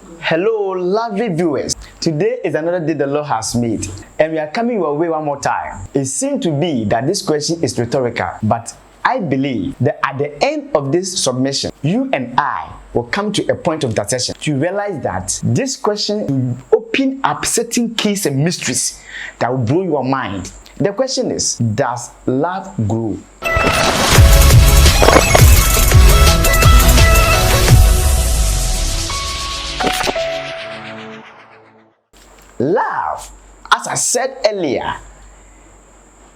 Hello, lovely viewers. Today is another day the Lord has made, and we are coming your way one more time. It seems to be that this question is rhetorical, but I believe that at the end of this submission, you and I will come to a point of intercession to realize that this question will open up certain keys and mysteries that will blow your mind. The question is, does love grow? Love, as I said earlier,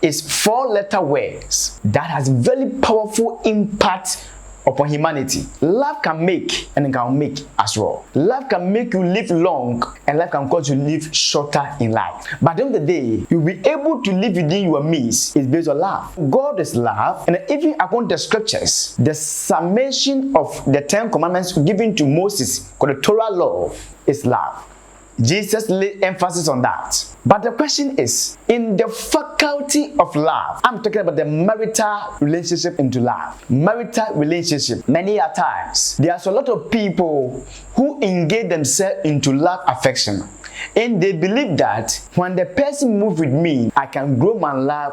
is 4-letter words that has very powerful impact upon humanity. Love can make and it can make as well. Love can make you live long and love can cause you to live shorter in life. But at the end of the day, you'll be able to live within your means is based on love. God is love, and even according to the scriptures, the summation of the 10 commandments given to Moses, called the Torah law, is love. Jesus laid emphasis on that. But the question is, in the faculty of love, I'm talking about the marital relationship into love. Marital relationship. Many a times, there's a lot of people who engage themselves into love affection. And they believe that when the person moves with me, I can grow my love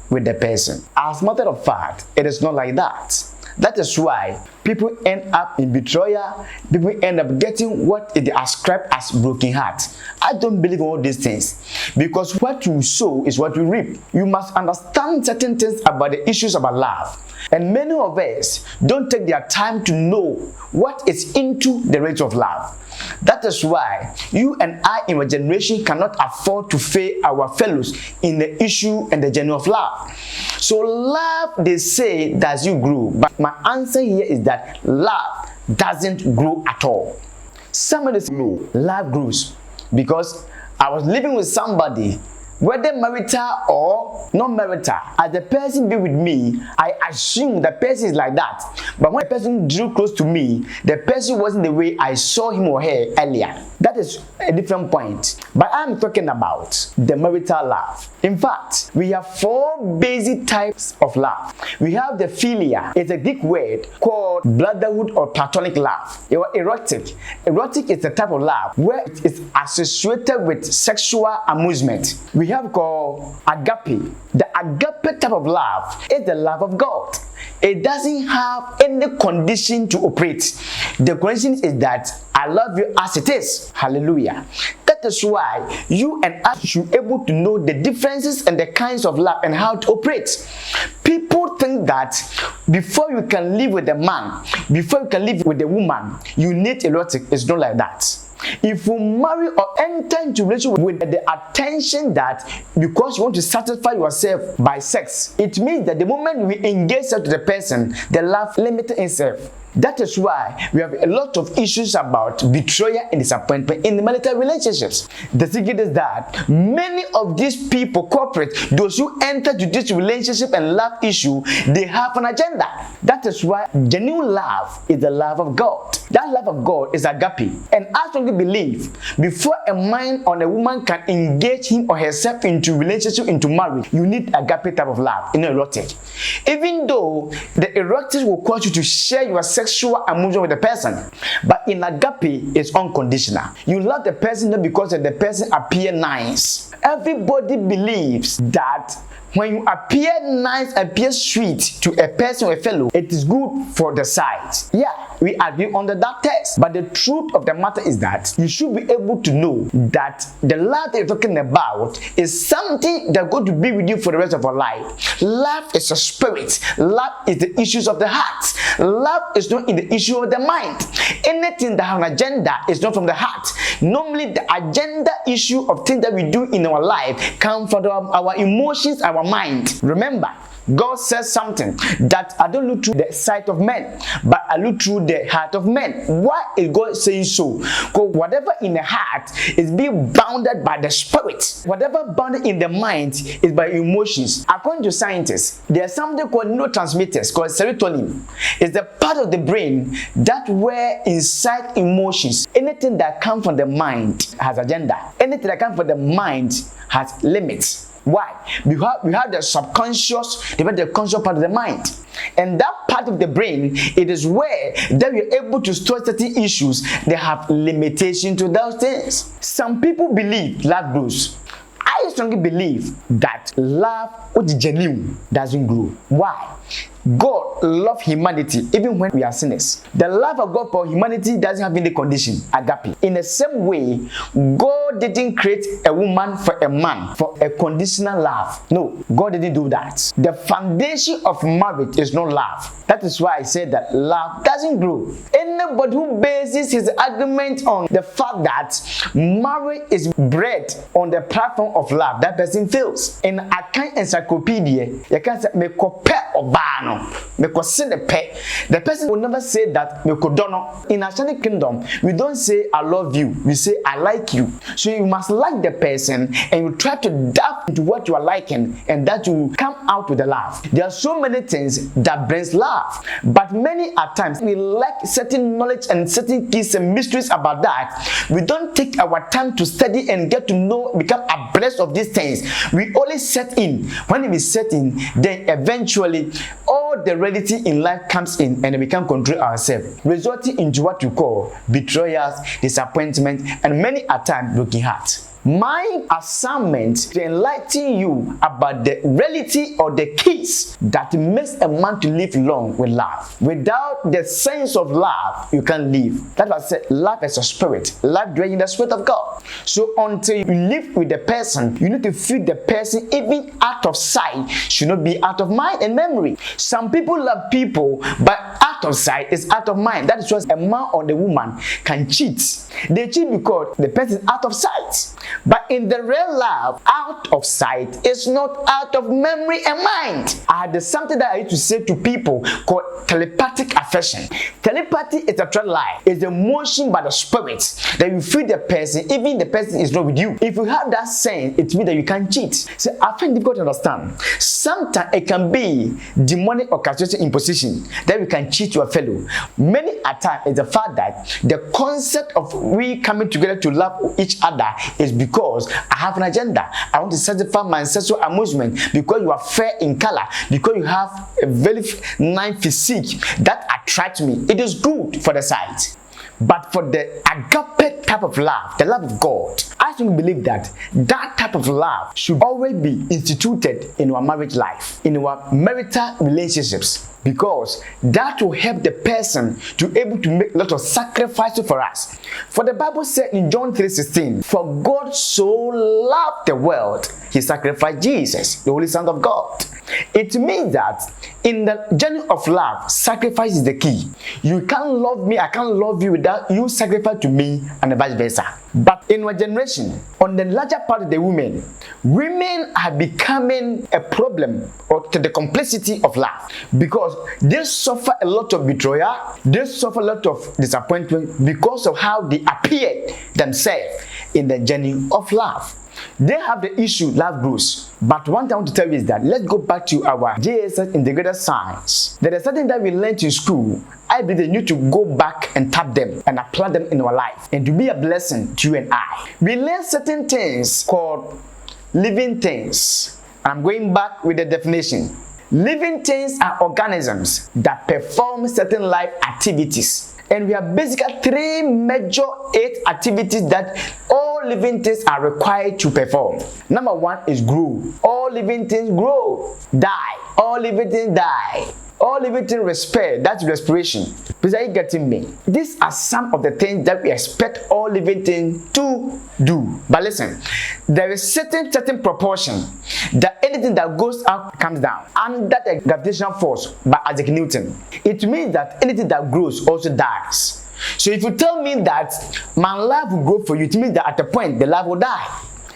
with the person. As a matter of fact, it is not like that. That is why people end up in betrayal. People end up getting what is ascribed as broken heart. I don't believe in all these things, because what you sow is what you reap. You must understand certain things about the issues about love. And many of us don't take their time to know what is into the rate of love. That is why you and I in our generation cannot afford to fail our fellows in the issue and the journey of love. So love, they say, does you grow? But my answer here is that love doesn't grow at all. Somebody says, no, love grows. Because I was living with somebody, whether marital or non-marital, as the person be with me, I assume the person is like that. But when the person drew close to me, the person wasn't the way I saw him or her earlier. That is a different point. But I'm talking about the marital love. In fact, we have 4 basic types of love. We have the philia. It's a Greek word called brotherhood or platonic love. Erotic. Erotic is a type of love where it is associated with sexual amusement. We have called agape. The agape type of love is the love of God. It doesn't have any condition to operate. The condition is that I love you as it is. Hallelujah. That is why you and I should be able to know the differences and the kinds of love and how to operate. People think that before you can live with a man, before you can live with a woman, you need erotic. It's not like that. If you marry or enter into relationship with the attention that because you want to satisfy yourself by sex, it means that the moment we engage with the person, the love limited itself. That is why we have a lot of issues about betrayal and disappointment in the marital relationships. The secret is that many of these people, corporate, those who enter to this relationship and love issue, they have an agenda. That is why genuine love is the love of God. That love of God is agape. And I strongly believe before a man or a woman can engage him or herself into relationship, into marriage, you need agape type of love, erotic. Even though the erotic will cause you to share your sexual amusement with the person, but in agape it's unconditional. You love the person not because the person appear nice. Everybody believes that when you appear nice, appear sweet to a person or a fellow, it is good for the sight. Yeah, we agree under that test. But the truth of the matter is that you should be able to know that the love that you're talking about is something that's going to be with you for the rest of your life. Love is a spirit. Love is the issues of the heart. Love is not in the issue of the mind. Anything that has an agenda is not from the heart. Normally, the agenda issue of things that we do in our life come from our emotions, our mind. Remember, God says something that I don't look through the sight of men, but I look through the heart of men. Why is God saying so? Because whatever in the heart is being bounded by the spirit. Whatever bounded in the mind is by emotions. According to scientists, there's something called neurotransmitters called serotonin. It's the part of the brain that where inside emotions. Anything that comes from the mind has agenda. Anything that comes from the mind has limits. Why? We have the subconscious, the conscious part of the mind. And that part part of the brain, it is where that we're able to store certain issues. They have limitation to those things. Some people believe love grows. I strongly believe that love, which is genuine, doesn't grow. Why? God loves humanity even when we are sinners. The love of God for humanity doesn't have any condition, agape. In the same way, God didn't create a woman for a man for a conditional love. No, God didn't do that. The foundation of marriage is not love. That is why I said that love doesn't grow. Anybody who bases his argument on the fact that marriage is bred on the platform of love, that person fails. In Acheampong encyclopedia, you can say me compare obano. The person will never say that. In Acheampong kingdom, we don't say I love you, we say I like you. So you must like the person and you try to dive into what you are liking, and that you come out with the love. There are so many things that brings love, but many at times we lack certain knowledge and certain keys and mysteries about that. We don't take our time to study and get to know, become abreast of these things. We only set in. When we set in, then eventually all the reality in life comes in and we can control ourselves, resulting into what we call betrayals, disappointment, and many a time broken hearts. My assignment to enlighten you about the reality or the keys that makes a man to live long with love. Without the sense of love, you can't live. That's why I said love is a spirit. Love dwells in the spirit of God. So until you live with the person, you need to feel the person even out of sight should not be out of mind and memory. Some people love people, but out of sight is out of mind. That is why a man or the woman can cheat. They cheat because the person is out of sight. But in the real love, out of sight is not out of memory and mind. I had something that I used to say to people called telepathic affection. Telepathy is a true lie. It's a motion by the spirit that you feel the person, even the person is not with you. If you have that sense, it means that you can cheat. So I find it difficult to understand. Sometimes it can be demonic orchestration imposition that we can cheat your fellow. Many a time is the fact that the concept of we coming together to love each other is because I have an agenda. I want to satisfy my sexual amusement because you are fair in color, because you have a very nice physique that attracts me. It is good for the sight. But for the agape type of love, the love of God, I think believe that that type of love should always be instituted in our marriage life, in our marital relationships, because that will help the person to able to make a lot of sacrifices for us. For the Bible said in John 3:16, for God so loved the world, he sacrificed Jesus, the Holy Son of God. It means that in the journey of love, sacrifice is the key. You can't love me, I can't love you without you sacrifice to me, and vice versa. But in our generation, on the larger part of the women are becoming a problem or to the complexity of love, because they suffer a lot of betrayal, they suffer a lot of disappointment because of how they appear themselves in the journey of love. They have the issue, love grows. But one thing I want to tell you is that let's go back to our JSS integrated science. There is something that we learned in school. I believe they need to go back and tap them and apply them in our life and to be a blessing to you and I. We learn certain things called living things. I'm going back with the definition. Living things are organisms that perform certain life activities. And we have basically 3 major 8 activities that all living things are required to perform. Number 1 is grow. All living things grow. Die. All living things die. All living things respire. That's respiration. Please, are you getting me? These are some of the things that we expect all living things to do. But listen, there is certain proportion that anything that goes up comes down under the gravitational force by Isaac Newton. It means that anything that grows also dies. So if you tell me that my love will grow for you, it means that at a point the love will die.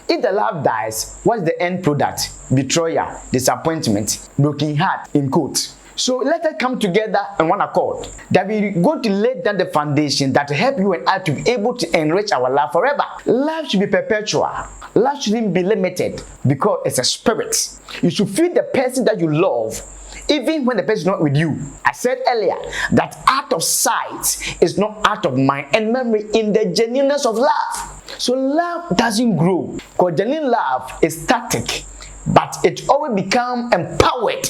If the love dies, what's the end product? Betrayal, disappointment, broken heart, in quote. So let us come together in one accord that we're going to lay down the foundation that will help you and I to be able to enrich our love forever. Love should be perpetual. Love shouldn't be limited because it's a spirit. You should feel the person that you love even when the person is not with you. I said earlier that out of sight is not out of mind and memory in the genuineness of love. So love doesn't grow because genuine love is static, but it always becomes empowered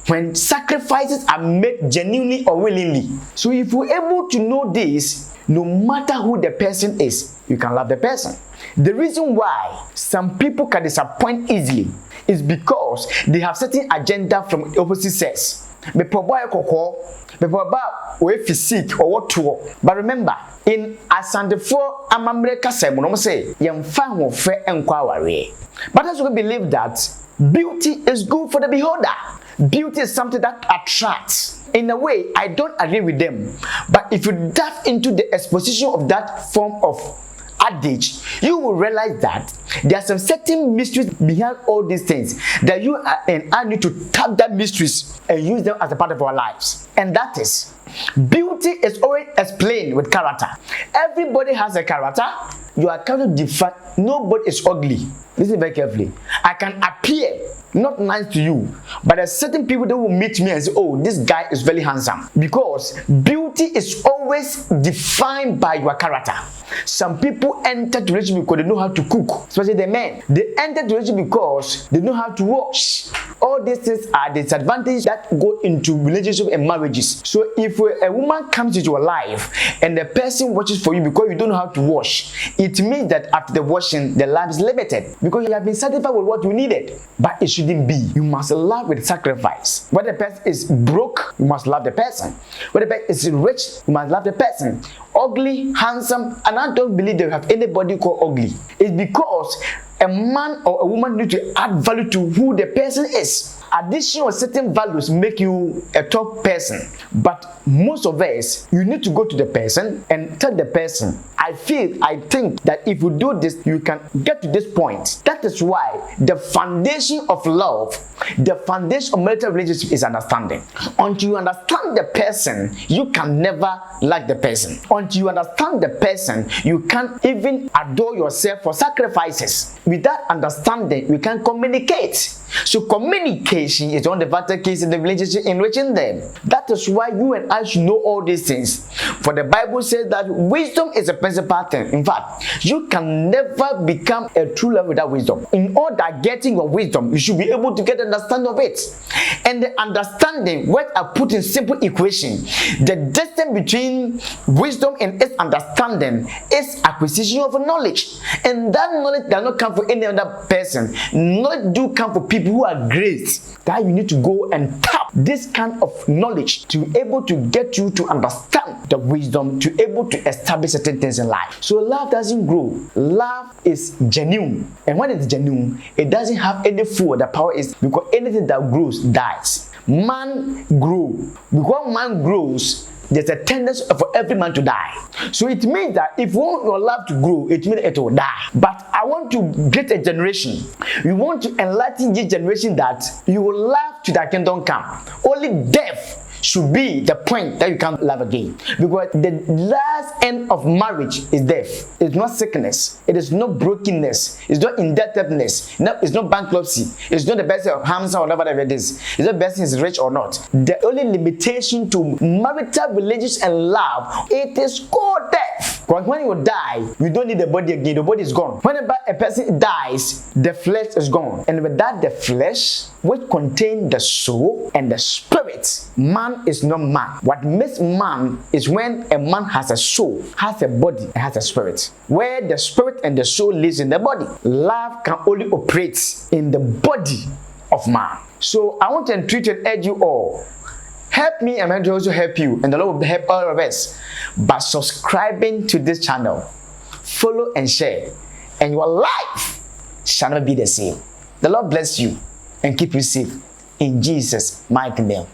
when sacrifices are made genuinely or willingly. So if you're able to know this, no matter who the person is, you can love the person. The reason why some people can disappoint easily is because they have certain agenda from the opposite sex. But remember, in Asandefo Amamreka Semono say, Yamfan fair and quaware. But as we believe that beauty is good for the beholder. Beauty is something that attracts. In a way, I don't agree with them. But if you dive into the exposition of that form of adage, you will realize that there are some certain mysteries behind all these things that you and I need to tap that mysteries and use them as a part of our lives. And that is, beauty is always explained with character. Everybody has a character. You are kind of different. Nobody is ugly. Listen very carefully. I can appear not nice to you, but there are certain people that will meet me and say, oh, this guy is very handsome. Because beauty is always defined by your character. Some people enter the relationship because they know how to cook, especially the men. They enter the relationship because they know how to wash. All these things are disadvantages that go into relationships and marriages. So if a woman comes into your life and the person watches for you because you don't know how to wash, it means that after the washing, the love is limited because you have been satisfied with what you needed. But it shouldn't be. You must love with sacrifice. When the person is broke, you must love the person. When the person is rich, you must love the person. Ugly, handsome, and I don't believe they have anybody called ugly. It's because a man or a woman need to add value to who the person is. Addition of certain values make you a top person. But most of us, you need to go to the person and tell the person, I think that if you do this, you can get to this point. That is why the foundation of love, the foundation of marital relationship is understanding. Until you understand the person, you can never like the person. Until you understand the person, you can't even adore yourself for sacrifices. Without understanding, we can communicate. So communication is one of the vital keys in the relationship, enriching them. That is why you and I should know all these things. For the Bible says that wisdom is a principal thing. In fact, you can never become a true lover without wisdom. In order getting your wisdom, you should be able to get understanding of it. And the understanding, what I put in simple equation, the distance between wisdom and its understanding is acquisition of knowledge. And that knowledge does not come for any other person. Knowledge do come for people who are great. That you need to go and tap this kind of knowledge to be able to get you to understand the wisdom, to be able to establish certain things in life. So love doesn't grow. Love is genuine. And when it's genuine, it doesn't have any food. The power is because anything that grows dies. Man grows. Because man grows, there's a tendency for every man to die. So it means that if you want your love to grow, it means it will die. But I want to get a generation. We want to enlighten this generation that you will love to thy kingdom come. Only death should be the point that you can't love again. Because the last end of marriage is death. It's not sickness. It is not brokenness. It's not indebtedness. No, it's not bankruptcy. It's not the best of Hamza or whatever it is. It's not the best is rich or not. The only limitation to marital relations and love, it is called death. Because when you die, you don't need the body again. The body is gone. Whenever a person dies, the flesh is gone. And with that, the flesh, which contains the soul and the spirit, man is not man. What makes man is when a man has a soul, has a body, and has a spirit. Where the spirit and the soul lives in the body. Love can only operate in the body of man. So I want to entreat and urge you all. Help me and I want to also help you. And the Lord will help all of us by subscribing to this channel. Follow and share. And your life shall not be the same. The Lord bless you and keep you safe. In Jesus' mighty name.